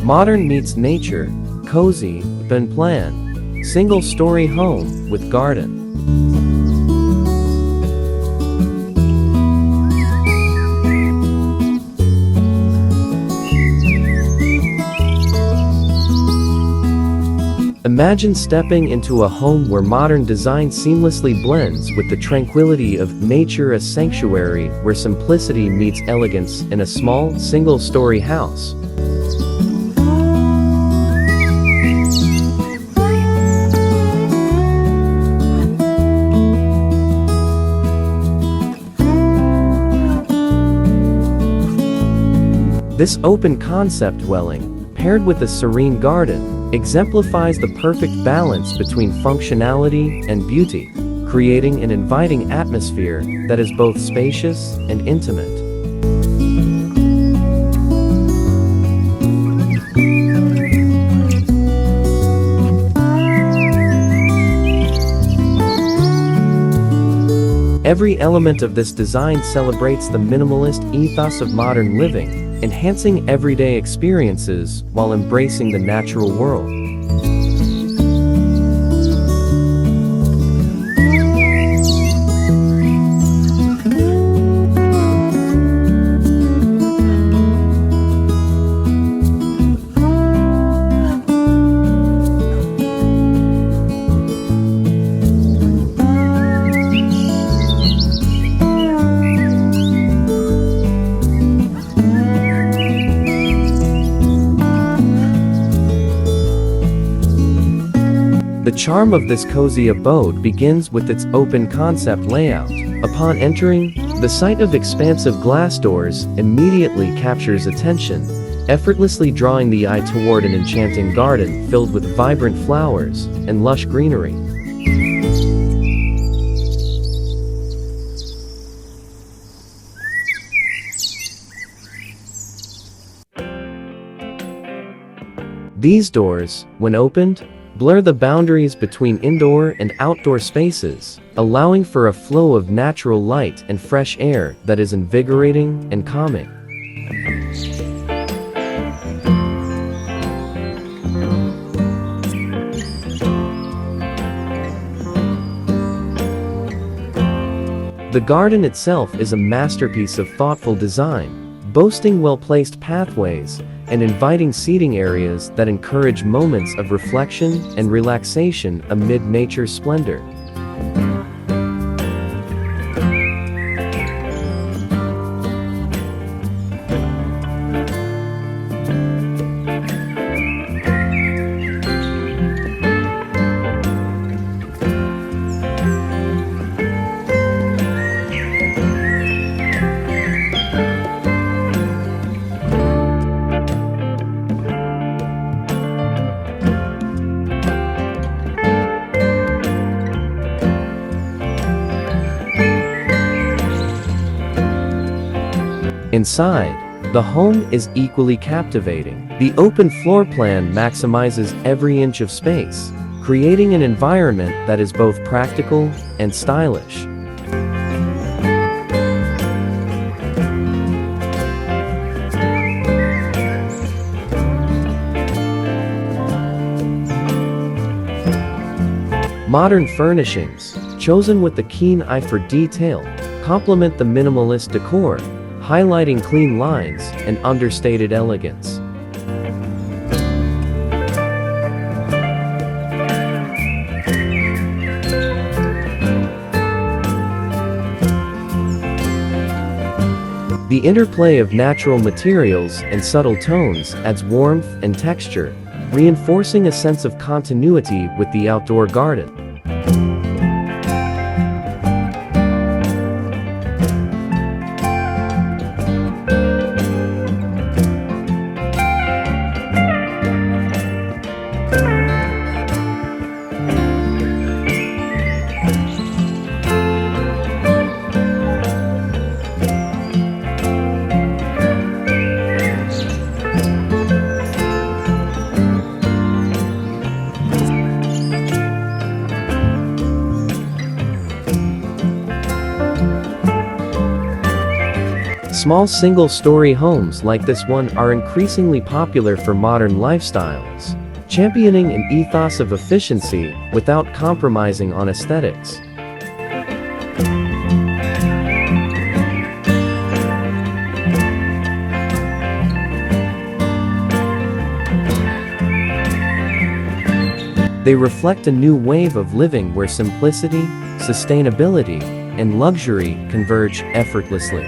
Modern meets nature, cozy, but plan. Single-story home with garden. Imagine stepping into a home where modern design seamlessly blends with the tranquility of nature, a sanctuary where simplicity meets elegance in a small, single-story house. This open-concept dwelling, paired with a serene garden, exemplifies the perfect balance between functionality and beauty, creating an inviting atmosphere that is both spacious and intimate. Every element of this design celebrates the minimalist ethos of modern living, enhancing everyday experiences while embracing the natural world. The charm of this cozy abode begins with its open concept layout. Upon entering, the sight of expansive glass doors immediately captures attention, effortlessly drawing the eye toward an enchanting garden filled with vibrant flowers and lush greenery. These doors, when opened, blur the boundaries between indoor and outdoor spaces, allowing for a flow of natural light and fresh air that is invigorating and calming. The garden itself is a masterpiece of thoughtful design, boasting well-placed pathways and inviting seating areas that encourage moments of reflection and relaxation amid nature's splendor. Inside, the home is equally captivating. The open floor plan maximizes every inch of space, creating an environment that is both practical and stylish. Modern furnishings, chosen with a keen eye for detail, complement the minimalist decor, highlighting clean lines and understated elegance. The interplay of natural materials and subtle tones adds warmth and texture, reinforcing a sense of continuity with the outdoor garden. Small single-story homes like this one are increasingly popular for modern lifestyles, championing an ethos of efficiency without compromising on aesthetics. They reflect a new wave of living where simplicity, sustainability, and luxury converge effortlessly.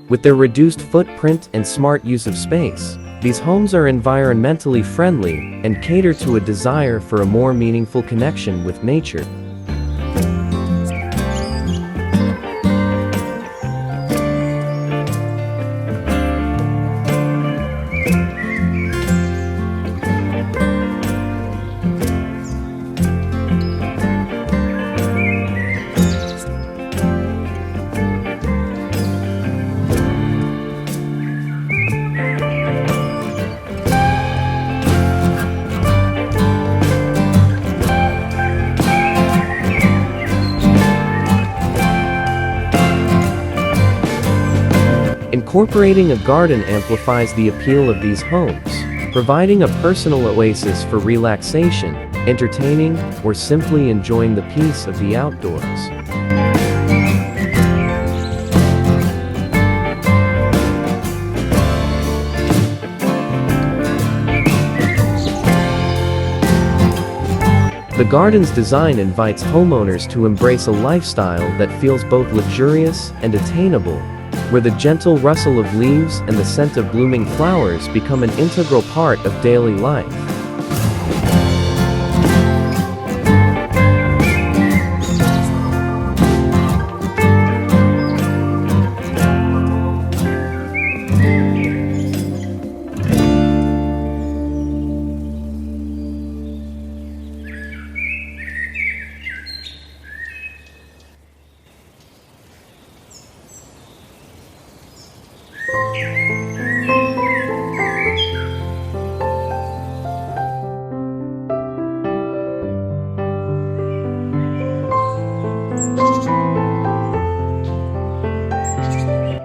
With their reduced footprint and smart use of space, these homes are environmentally friendly and cater to a desire for a more meaningful connection with nature. Incorporating a garden amplifies the appeal of these homes, providing a personal oasis for relaxation, entertaining, or simply enjoying the peace of the outdoors. The garden's design invites homeowners to embrace a lifestyle that feels both luxurious and attainable, where the gentle rustle of leaves and the scent of blooming flowers become an integral part of daily life.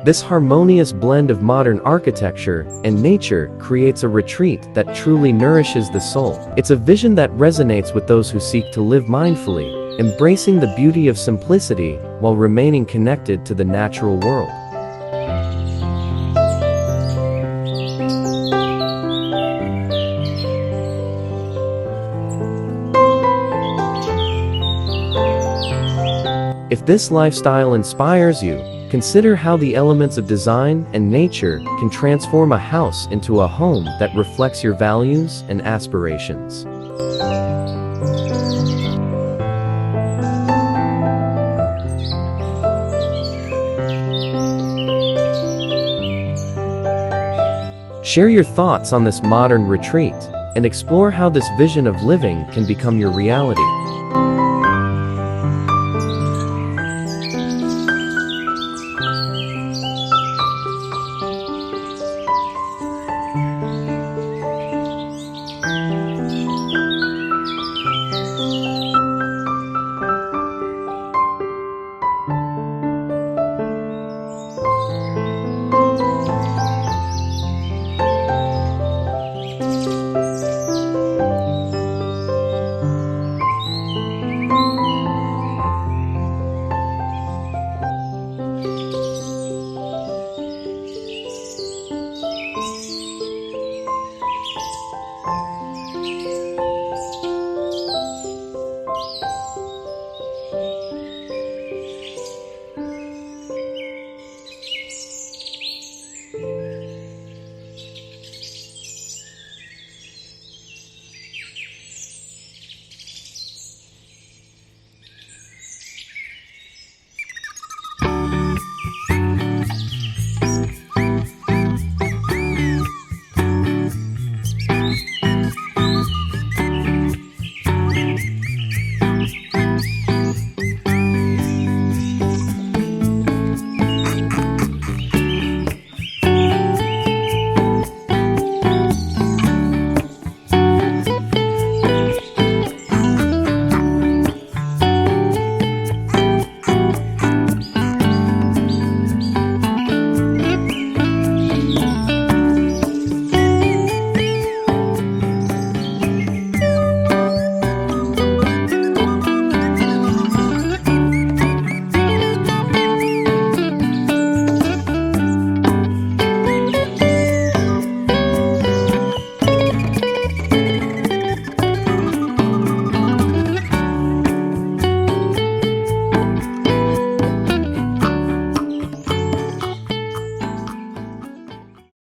This harmonious blend of modern architecture and nature creates a retreat that truly nourishes the soul. It's a vision that resonates with those who seek to live mindfully, embracing the beauty of simplicity while remaining connected to the natural world. If this lifestyle inspires you, consider how the elements of design and nature can transform a house into a home that reflects your values and aspirations. Share your thoughts on this modern retreat and explore how this vision of living can become your reality.